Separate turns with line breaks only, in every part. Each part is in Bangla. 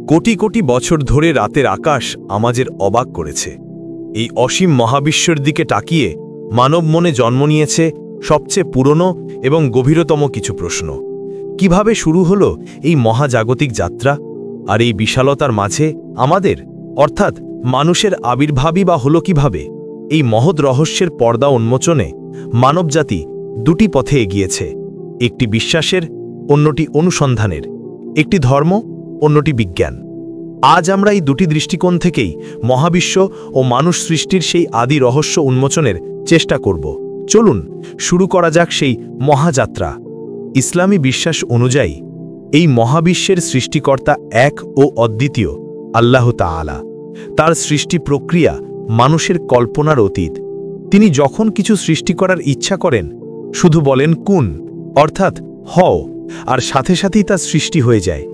কোটি কোটি বছর ধরে রাতের আকাশ আমাদের অবাক করেছে। এই অসীম মহাবিশ্বের দিকে তাকিয়ে মানব মনে জন্ম নিয়েছে সবচেয়ে পুরনো এবং গভীরতম কিছু প্রশ্ন। কিভাবে শুরু হলো এই মহাজাগতিক যাত্রা, আর এই বিশালতার মাঝে আমাদের অর্থাৎ মানুষের আবির্ভাবই বা হলো কিভাবে? এই মহৎ রহস্যের পর্দা উন্মোচনে মানবজাতি দুটি পথে এগিয়েছে, একটি বিশ্বাসের, অন্যটি অনুসন্ধানের, একটি ধর্ম, অন্যটি বিজ্ঞান। আজ আমরা এই দুটি দৃষ্টিকোণ থেকেই মহাবিশ্ব ও মানুষ সৃষ্টির সেই আদি রহস্য উন্মোচনের চেষ্টা করব। চলুন শুরু করা যাক সেই মহাযাত্রা। ইসলামী বিশ্বাস অনুযায়ী এই মহাবিশ্বের সৃষ্টিকর্তা এক ও অদ্বিতীয় আল্লাহ তাআলা। তার সৃষ্টি প্রক্রিয়া মানুষের কল্পনার অতীত। তিনি যখন কিছু সৃষ্টি করার ইচ্ছা করেন শুধু বলেন কুন, অর্থাৎ হও, আর সাথে সাথেই তা সৃষ্টি হয়ে যায়।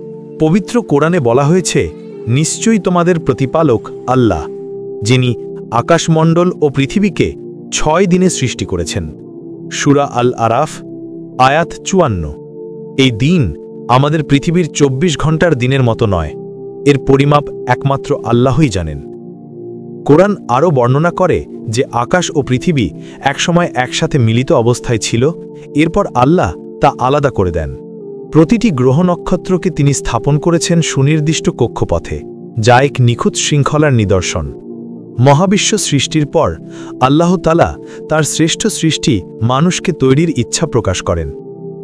পবিত্র কোরআনে বলা হয়েছে, নিশ্চয়ই তোমাদের প্রতিপালক আল্লাহ, যিনি আকাশমণ্ডল ও পৃথিবীকে 6 দিনে সৃষ্টি করেছেন। সূরা আল আরাফ আয়াত 54। এই দিন আমাদের পৃথিবীর 24 ঘন্টার দিনের মতো নয়, এর পরিমাপ একমাত্র আল্লাহই জানেন। কোরআন আরও বর্ণনা করে যে আকাশ ও পৃথিবী একসময় একসাথে মিলিত অবস্থায় ছিল, এরপর আল্লাহ তা আলাদা করে দেন। প্রতিটি গ্রহ নক্ষত্রকে তিনি স্থাপন করেছেন সুনির্দিষ্ট কক্ষপথে, যা এক নিখুঁত শৃঙ্খলার নিদর্শন। মহাবিশ্ব সৃষ্টির পর আল্লাহ তাআলা তার শ্রেষ্ঠ সৃষ্টি মানুষকে তৈরির ইচ্ছা প্রকাশ করেন।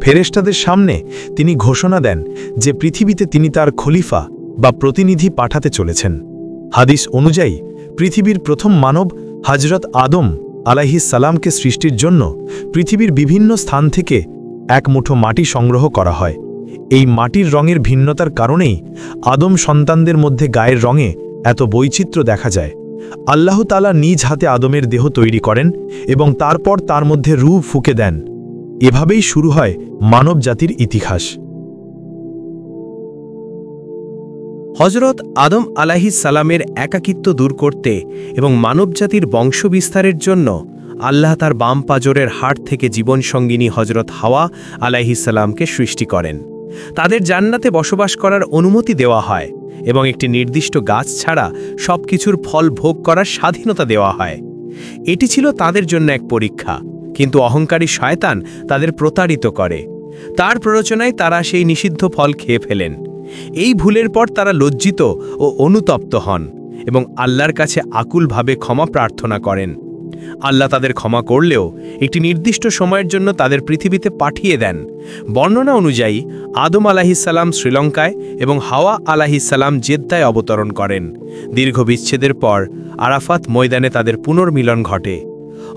ফেরেশতাদের সামনে তিনি ঘোষণা দেন যে পৃথিবীতে তিনি তার খলিফা বা প্রতিনিধি পাঠাতে চলেছেন। হাদিস অনুযায়ী পৃথিবীর প্রথম মানব হযরত আদম আলাইহিস সালামকে সৃষ্টির জন্য পৃথিবীর বিভিন্ন স্থান থেকে এক মুঠো মাটি সংগ্রহ করা হয়। এই মাটির রঙের ভিন্নতার কারণেই আদম সন্তানদের মধ্যে গায়ের রঙে এত বৈচিত্র্য দেখা যায়। আল্লাহ তাআলা নিজ হাতে আদমের দেহ তৈরি করেন এবং তারপর তার মধ্যে রূহ ফুঁকে দেন। এভাবেই শুরু হয় মানব জাতির ইতিহাস।
হযরত আদম আলাইহিস সালামের একাকিত্ব দূর করতে এবং মানবজাতির বংশ বিস্তারের জন্য আল্লাহ তার বাম পাজরের হাড় থেকে জীবনসঙ্গিনী হযরত হাওয়া আলাইহিস সালামকে সৃষ্টি করেন। তাদের জান্নাতে বসবাস করার অনুমতি দেওয়া হয় এবং একটি নির্দিষ্ট গাছ ছাড়া সবকিছুর ফল ভোগ করার স্বাধীনতা দেওয়া হয়। এটি ছিল তাদের জন্য এক পরীক্ষা, কিন্তু অহংকারী শয়তান তাদের প্রতারিত করে। তার প্ররোচনায় তারা সেই নিষিদ্ধ ফল খেয়ে ফেলেন। এই ভুলের পর তারা লজ্জিত ও অনুতপ্ত হন এবং আল্লাহর কাছে আকুলভাবে ক্ষমা প্রার্থনা করেন। আল্লাহ তাদের ক্ষমা করলেও একটি নির্দিষ্ট সময়ের জন্য তাদের পৃথিবীতে পাঠিয়ে দেন। বর্ণনা অনুযায়ী আদম আলাইহিস সালাম শ্রীলঙ্কায় এবং হাওয়া আলাইহিস সালাম জেদ্দায় অবতরণ করেন। দীর্ঘ বিচ্ছেদের পর আরাফাত ময়দানে তাদের পুনর্মিলন ঘটে।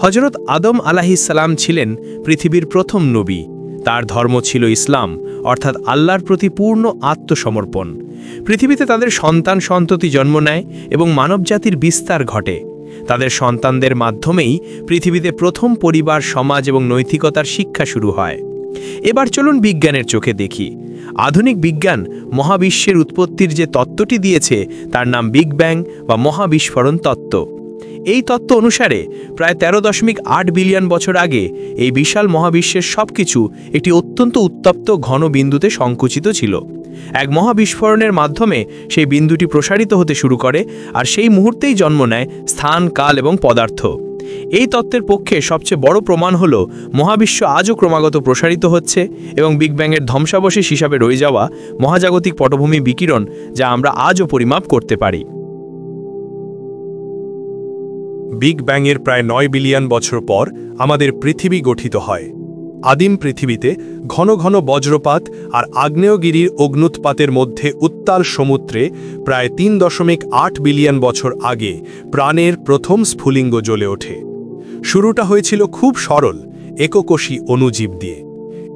হযরত আদম আলাইহিস সালাম ছিলেন পৃথিবীর প্রথম নবী। তার ধর্ম ছিল ইসলাম, অর্থাৎ আল্লাহর প্রতি পূর্ণ আত্মসমর্পণ। পৃথিবীতে তাদের সন্তান সন্ততি জন্ম নেয় এবং মানবজাতির বিস্তার ঘটে। তাদের সন্তানদের মাধ্যমেই পৃথিবীতে প্রথম পরিবার, সমাজ এবং নৈতিকতার শিক্ষা শুরু হয়। এবার চলুন বিজ্ঞানের চোখে দেখি। আধুনিক বিজ্ঞান মহাবিশ্বের উৎপত্তির যে তত্ত্বটি দিয়েছে তার নাম বিগ ব্যাং বা মহাবিস্ফোরণ তত্ত্ব। এই তত্ত্ব অনুসারে প্রায় 13.8 বিলিয়ন বছর আগে এই বিশাল মহাবিশ্বের সবকিছু একটি অত্যন্ত উত্তপ্ত ঘন বিন্দুতে সংকুচিত ছিল। এক মহাবিস্ফোরণের মাধ্যমে সেই বিন্দুটি প্রসারিত হতে শুরু করে, আর সেই মুহূর্তেই জন্ম নেয় স্থান, কাল এবং পদার্থ। এই তত্ত্বের পক্ষে সবচেয়ে বড় প্রমাণ হল মহাবিশ্ব আজও ক্রমাগত প্রসারিত হচ্ছে এবং বিগ ব্যাংয়ের ধ্বংসাবশেষ হিসাবে রয়ে যাওয়া মহাজাগতিক পটভূমি বিকিরণ, যা আমরা আজও পরিমাপ করতে পারি।
বিগ ব্যাংয়ের প্রায় 9 বিলিয়ন বছর পর আমাদের পৃথিবী গঠিত হয়। আদিম পৃথিবীতে ঘন ঘন বজ্রপাত আর আগ্নেয়গিরির অগ্নুৎপাতের মধ্যে উত্তাল সমুদ্রে প্রায় 3.8 বিলিয়ন বছর আগে প্রাণের প্রথম স্ফুলিঙ্গ জ্বলে ওঠে। শুরুটা হয়েছিল খুব সরল এককোষী অণুজীব দিয়ে।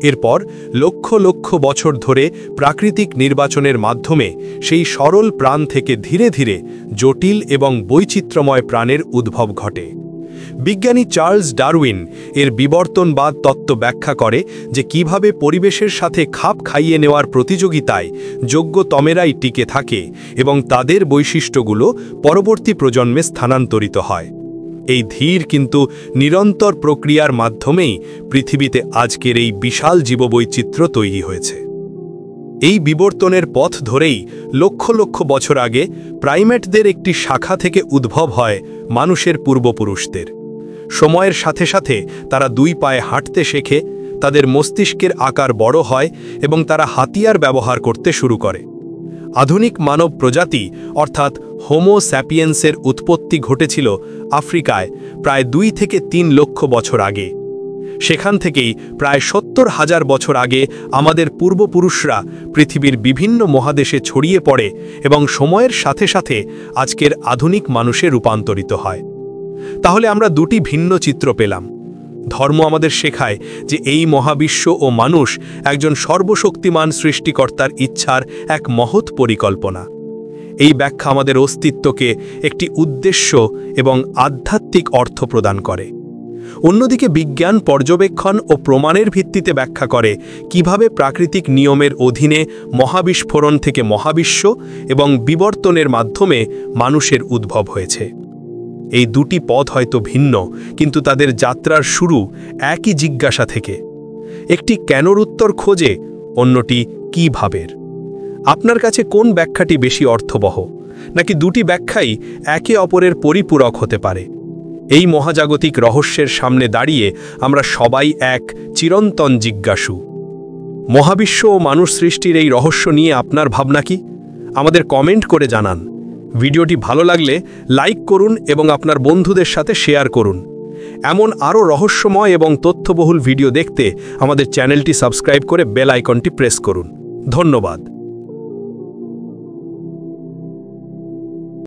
এরপর লক্ষ লক্ষ বছর ধরে প্রাকৃতিক নির্বাচনের মাধ্যমে সেই সরল প্রাণ থেকে ধীরে ধীরে জটিল এবং বৈচিত্র্যময় প্রাণের উদ্ভব ঘটে। বিজ্ঞানী চার্লস ডারউইন এর বিবর্তনবাদ তত্ত্ব ব্যাখ্যা করে যে কিভাবে পরিবেশের সাথে খাপ খাইয়ে নেওয়ার প্রতিযোগিতায় যোগ্যতমেরাই টিকে থাকে এবং তাদের বৈশিষ্ট্যগুলো পরবর্তী প্রজন্মে স্থানান্তরিত হয়। এই ধীর কিন্তু নিরন্তর প্রক্রিয়ার মাধ্যমেই পৃথিবীতে আজকের এই বিশাল জীববৈচিত্র্য তৈরি হয়েছে। এই বিবর্তনের পথ ধরেই লক্ষ লক্ষ বছর আগে প্রাইমেটদের একটি শাখা থেকে উদ্ভব হয় মানুষের পূর্বপুরুষদের। সময়ের সাথে সাথে তারা দুই পায়ে হাঁটতে শেখে, তাদের মস্তিষ্কের আকার বড় হয় এবং তারা হাতিয়ার ব্যবহার করতে শুরু করে। আধুনিক মানব প্রজাতি অর্থাৎ হোমো স্যাপিয়েন্সের উৎপত্তি ঘটেছিল আফ্রিকায় প্রায় 2 থেকে 3 লক্ষ বছর আগে। সেখান থেকেই প্রায় 70,000 বছর আগে আমাদের পূর্বপুরুষরা পৃথিবীর বিভিন্ন মহাদেশে ছড়িয়ে পড়ে এবং সময়ের সাথে সাথে আজকের আধুনিক মানুষে রূপান্তরিত হয়। তাহলে আমরা দুটি ভিন্ন চিত্র পেলাম। ধর্ম আমাদের শেখায় যে এই মহাবিশ্ব ও মানুষ একজন সর্বশক্তিমান সৃষ্টিকর্তার ইচ্ছার এক মহৎ পরিকল্পনা। এই ব্যাখ্যা আমাদের অস্তিত্বকে একটি উদ্দেশ্য এবং আধ্যাত্মিক অর্থ প্রদান করে। অন্যদিকে বিজ্ঞান পর্যবেক্ষণ ও প্রমাণের ভিত্তিতে ব্যাখ্যা করে কিভাবে প্রাকৃতিক নিয়মের অধীনে মহাবিস্ফোরণ থেকে মহাবিশ্ব এবং বিবর্তনের মাধ্যমে মানুষের উদ্ভব হয়েছে। এই দুটি পথ হয়তো ভিন্ন, কিন্তু তাদের যাত্রার শুরু একই জিজ্ঞাসা থেকে। একটি কেনর উত্তর খোঁজে, অন্যটি কি ভাবের। আপনার কাছে কোন ব্যাখ্যাটি বেশি অর্থবহ, নাকি দুটি ব্যাখ্যাই একে অপরের পরিপূরক হতে পারে? এই মহাজাগতিক রহস্যের সামনে দাঁড়িয়ে আমরা সবাই এক চিরন্তন জিজ্ঞাসু। মহাবিশ্ব ও মানুষ সৃষ্টির এই রহস্য নিয়ে আপনার ভাবনা কি? আমাদের কমেন্ট করে জানান। ভিডিওটি ভালো লাগলে লাইক করুন এবং আপনার বন্ধুদের সাথে শেয়ার করুন। এমন আরও রহস্যময় এবং তথ্যবহুল ভিডিও দেখতে আমাদের চ্যানেলটি সাবস্ক্রাইব করে বেল আইকনটি প্রেস করুন। ধন্যবাদ।